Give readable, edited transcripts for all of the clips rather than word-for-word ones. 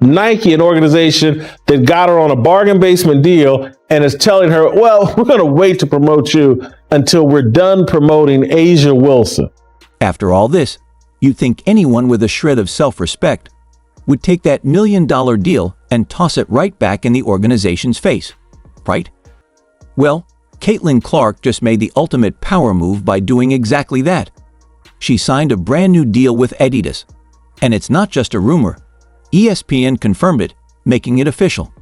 Nike, an organization that got her on a bargain basement deal and is telling her, well, we're going to wait to promote you until we're done promoting Asia Wilson. After all this, you'd think anyone with a shred of self-respect would take that $1 million deal and toss it right back in the organization's face, right? Well, Caitlin Clark just made the ultimate power move by doing exactly that. She signed a brand new deal with Adidas. And it's not just a rumor. ESPN confirmed it, making it official.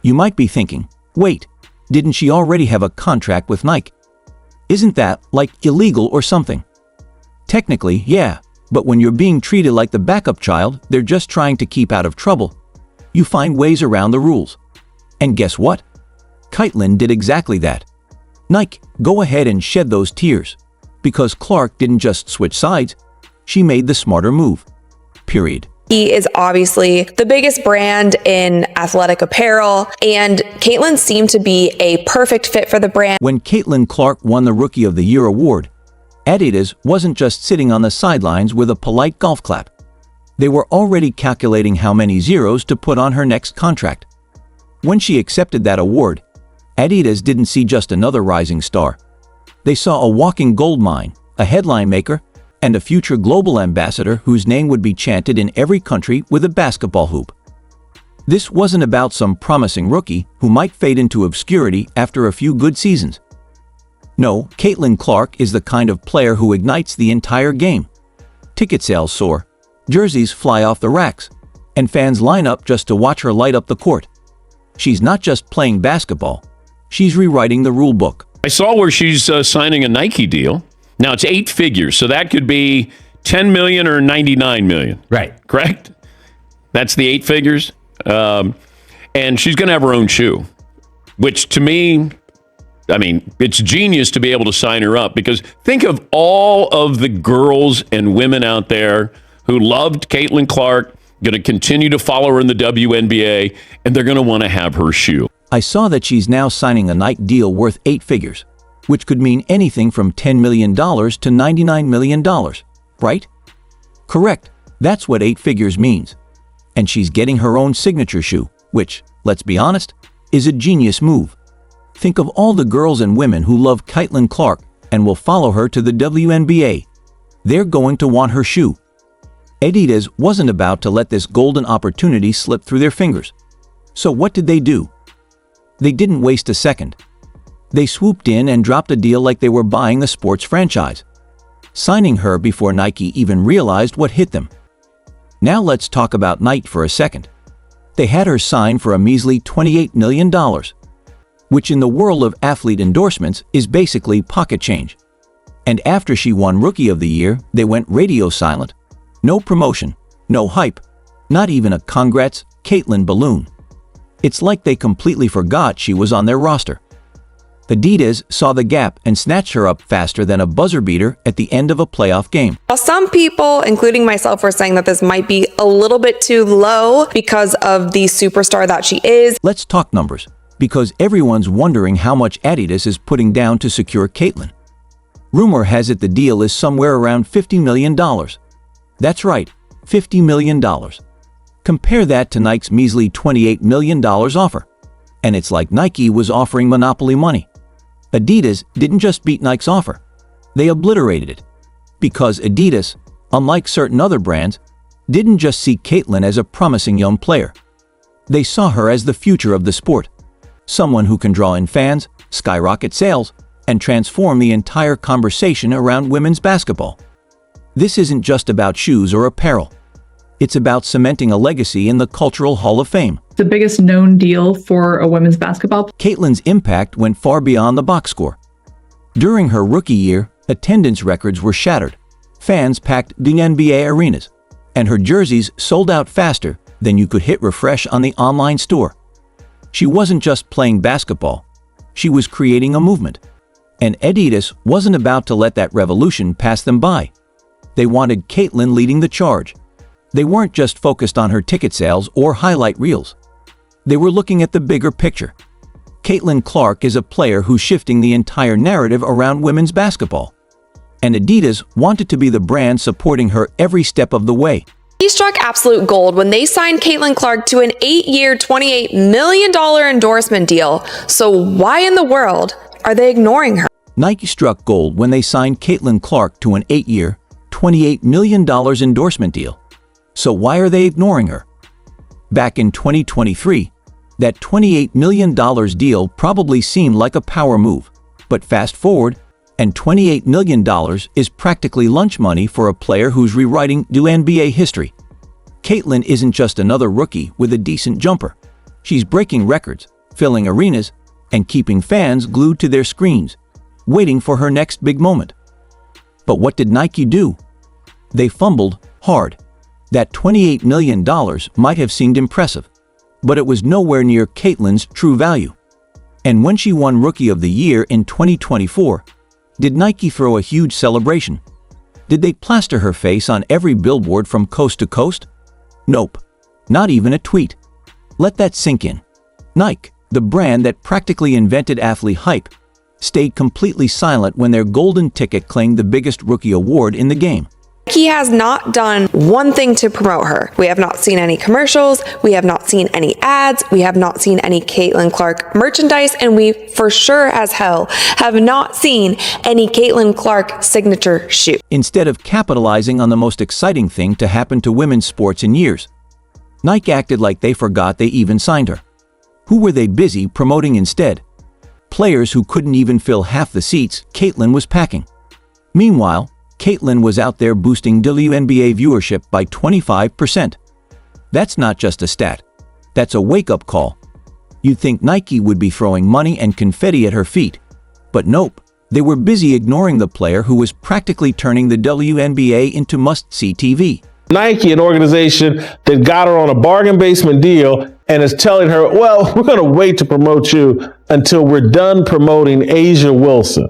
You might be thinking, wait, didn't she already have a contract with Nike? Isn't that, like, illegal or something? Technically, yeah, but when you're being treated like the backup child, they're just trying to keep out of trouble. You find ways around the rules. And guess what? Caitlin did exactly that. Nike, go ahead and shed those tears. Because Clark didn't just switch sides, she made the smarter move. Period. He is obviously the biggest brand in athletic apparel, and Caitlin seemed to be a perfect fit for the brand. When Caitlin Clark won the Rookie of the Year award, Adidas wasn't just sitting on the sidelines with a polite golf clap. They were already calculating how many zeros to put on her next contract. When she accepted that award, Adidas didn't see just another rising star. They saw a walking gold mine, a headline maker, and a future global ambassador whose name would be chanted in every country with a basketball hoop. This wasn't about some promising rookie who might fade into obscurity after a few good seasons. No, Caitlin Clark is the kind of player who ignites the entire game. Ticket sales soar, jerseys fly off the racks, and fans line up just to watch her light up the court. She's not just playing basketball, she's rewriting the rule book. I saw where she's signing a Nike deal. Now it's 8 figures, so that could be 10 million or 99 million. Right. Correct? That's the 8 figures. And she's going to have her own shoe, which to me, I mean, it's genius to be able to sign her up, because think of all of the girls and women out there who loved Caitlin Clark, going to continue to follow her in the WNBA, and they're going to want to have her shoe. I saw that she's now signing a Nike deal worth 8 figures, which could mean anything from $10 million to $99 million, right? Correct, that's what 8 figures means. And she's getting her own signature shoe, which, let's be honest, is a genius move. Think of all the girls and women who love Caitlin Clark and will follow her to the WNBA. They're going to want her shoe. Adidas wasn't about to let this golden opportunity slip through their fingers. So what did they do? They didn't waste a second. They swooped in and dropped a deal like they were buying a sports franchise, signing her before Nike even realized what hit them. Now let's talk about Nike for a second. They had her sign for a measly $28 million, which in the world of athlete endorsements is basically pocket change. And after she won Rookie of the Year, they went radio silent. No promotion, no hype, not even a congrats, Caitlin balloon. It's like they completely forgot she was on their roster. Adidas saw the gap and snatched her up faster than a buzzer beater at the end of a playoff game. While some people, including myself, were saying that this might be a little bit too low because of the superstar that she is. Let's talk numbers, because everyone's wondering how much Adidas is putting down to secure Caitlin. Rumor has it the deal is somewhere around $50 million. That's right, $50 million. Compare that to Nike's measly $28 million offer. And it's like Nike was offering monopoly money. Adidas didn't just beat Nike's offer. They obliterated it. Because Adidas, unlike certain other brands, didn't just see Caitlin as a promising young player. They saw her as the future of the sport. Someone who can draw in fans, skyrocket sales, and transform the entire conversation around women's basketball. This isn't just about shoes or apparel. It's about cementing a legacy in the Cultural Hall of Fame. The biggest known deal for a women's basketball. Caitlin's impact went far beyond the box score. During her rookie year, attendance records were shattered. Fans packed the NBA arenas, and her jerseys sold out faster than you could hit refresh on the online store. She wasn't just playing basketball. She was creating a movement. And Adidas wasn't about to let that revolution pass them by. They wanted Caitlin leading the charge. They weren't just focused on her ticket sales or highlight reels. They were looking at the bigger picture. Caitlin Clark is a player who's shifting the entire narrative around women's basketball. And Adidas wanted to be the brand supporting her every step of the way. He struck absolute gold when they signed Caitlin Clark to an 8-year, $28 million endorsement deal. So why in the world are they ignoring her? Nike struck gold when they signed Caitlin Clark to an 8-year, $28 million endorsement deal. So why are they ignoring her? Back in 2023, that $28 million deal probably seemed like a power move. But fast forward, and $28 million is practically lunch money for a player who's rewriting WNBA history. Caitlin isn't just another rookie with a decent jumper. She's breaking records, filling arenas, and keeping fans glued to their screens, waiting for her next big moment. But what did Nike do? They fumbled hard. That $28 million might have seemed impressive, but it was nowhere near Caitlin's true value. And when she won Rookie of the Year in 2024, did Nike throw a huge celebration? Did they plaster her face on every billboard from coast to coast? Nope, not even a tweet. Let that sink in. Nike, the brand that practically invented athlete hype, stayed completely silent when their golden ticket claimed the biggest rookie award in the game. He has not done one thing to promote her. We have not seen any commercials. We have not seen any ads. We have not seen any Caitlin Clark merchandise. And we for sure as hell have not seen any Caitlin Clark signature shoe. Instead of capitalizing on the most exciting thing to happen to women's sports in years, Nike acted like they forgot they even signed her. Who were they busy promoting instead? Players who couldn't even fill half the seats Caitlin was packing. Meanwhile, Caitlin was out there boosting WNBA viewership by 25%. That's not just a stat. That's a wake-up call. You'd think Nike would be throwing money and confetti at her feet. But nope, they were busy ignoring the player who was practically turning the WNBA into must-see TV. Nike, an organization that got her on a bargain basement deal and is telling her, well, we're going to wait to promote you until we're done promoting Asia Wilson.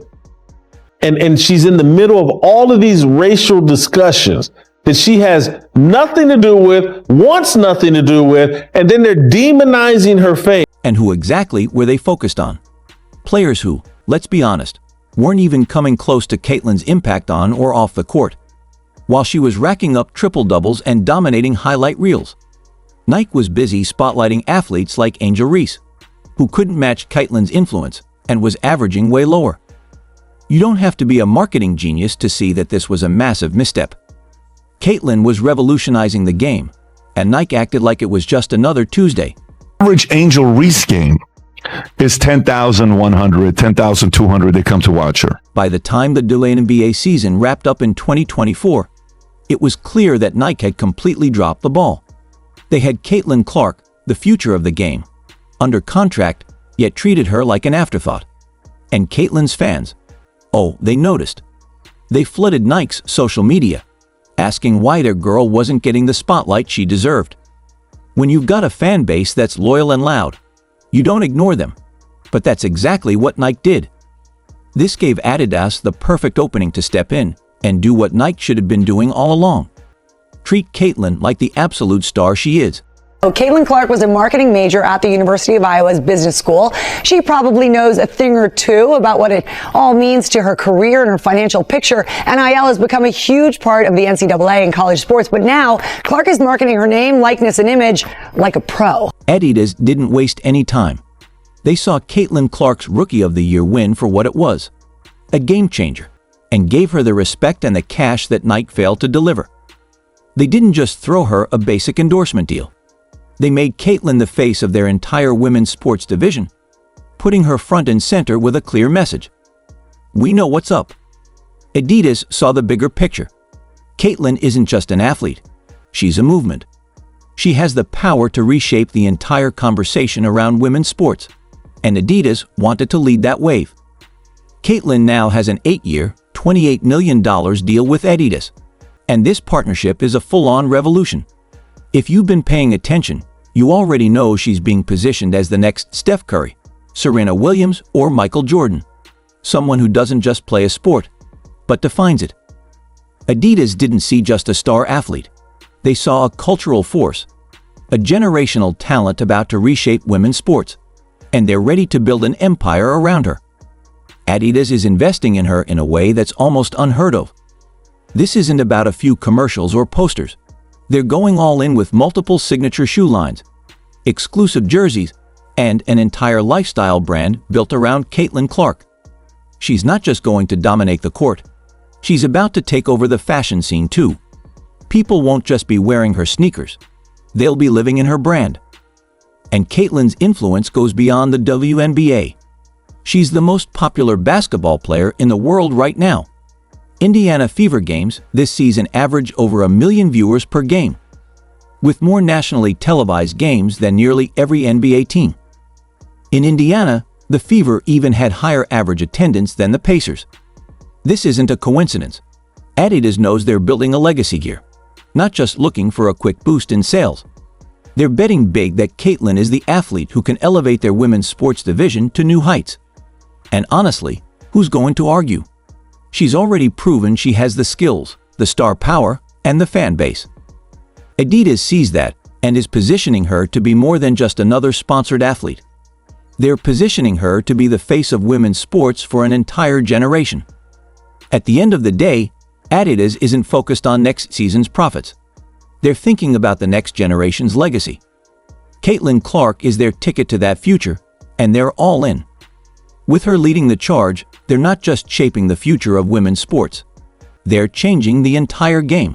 And she's in the middle of all of these racial discussions that she has nothing to do with, wants nothing to do with, and then they're demonizing her fame. And who exactly were they focused on? Players who, let's be honest, weren't even coming close to Caitlin's impact on or off the court. While she was racking up triple-doubles and dominating highlight reels, Nike was busy spotlighting athletes like Angel Reese, who couldn't match Caitlin's influence and was averaging way lower. You don't have to be a marketing genius to see that this was a massive misstep. Caitlin was revolutionizing the game, and Nike acted like it was just another Tuesday. Average Angel Reese game is 10,100, 10,200 they come to watch her. By the time the WNBA season wrapped up in 2024, it was clear that Nike had completely dropped the ball. They had Caitlin Clark, the future of the game, under contract, yet treated her like an afterthought. And Caitlin's fans, oh, they noticed. They flooded Nike's social media, asking why their girl wasn't getting the spotlight she deserved. When you've got a fan base that's loyal and loud, you don't ignore them. But that's exactly what Nike did. This gave Adidas the perfect opening to step in and do what Nike should have been doing all along. Treat Caitlin like the absolute star she is. Caitlin Clark was a marketing major at the University of Iowa's business school. She probably knows a thing or two about what it all means to her career and her financial picture. NIL has become a huge part of the NCAA and college sports, but now Clark is marketing her name, likeness, and image like a pro. Adidas didn't waste any time. They saw Caitlin Clark's Rookie of the Year win for what it was, a game changer, and gave her the respect and the cash that Nike failed to deliver. They didn't just throw her a basic endorsement deal. They made Caitlin the face of their entire women's sports division, putting her front and center with a clear message. We know what's up. Adidas saw the bigger picture. Caitlin isn't just an athlete. She's a movement. She has the power to reshape the entire conversation around women's sports, and Adidas wanted to lead that wave. Caitlin now has an 8-year, $28 million deal with Adidas, and this partnership is a full-on revolution. If you've been paying attention, you already know she's being positioned as the next Steph Curry, Serena Williams, or Michael Jordan, someone who doesn't just play a sport, but defines it. Adidas didn't see just a star athlete. They saw a cultural force, a generational talent about to reshape women's sports, and they're ready to build an empire around her. Adidas is investing in her in a way that's almost unheard of. This isn't about a few commercials or posters. They're going all in with multiple signature shoe lines, exclusive jerseys, and an entire lifestyle brand built around Caitlin Clark. She's not just going to dominate the court. She's about to take over the fashion scene too. People won't just be wearing her sneakers. They'll be living in her brand. And Caitlin's influence goes beyond the WNBA. She's the most popular basketball player in the world right now. Indiana Fever games this season average over 1 million viewers per game, with more nationally televised games than nearly every NBA team. In Indiana, the Fever even had higher average attendance than the Pacers. This isn't a coincidence. Adidas knows they're building a legacy here, not just looking for a quick boost in sales. They're betting big that Caitlin is the athlete who can elevate their women's sports division to new heights. And honestly, who's going to argue? She's already proven she has the skills, the star power, and the fan base. Adidas sees that and is positioning her to be more than just another sponsored athlete. They're positioning her to be the face of women's sports for an entire generation. At the end of the day, Adidas isn't focused on next season's profits. They're thinking about the next generation's legacy. Caitlin Clark is their ticket to that future, and they're all in. With her leading the charge, they're not just shaping the future of women's sports. They're changing the entire game.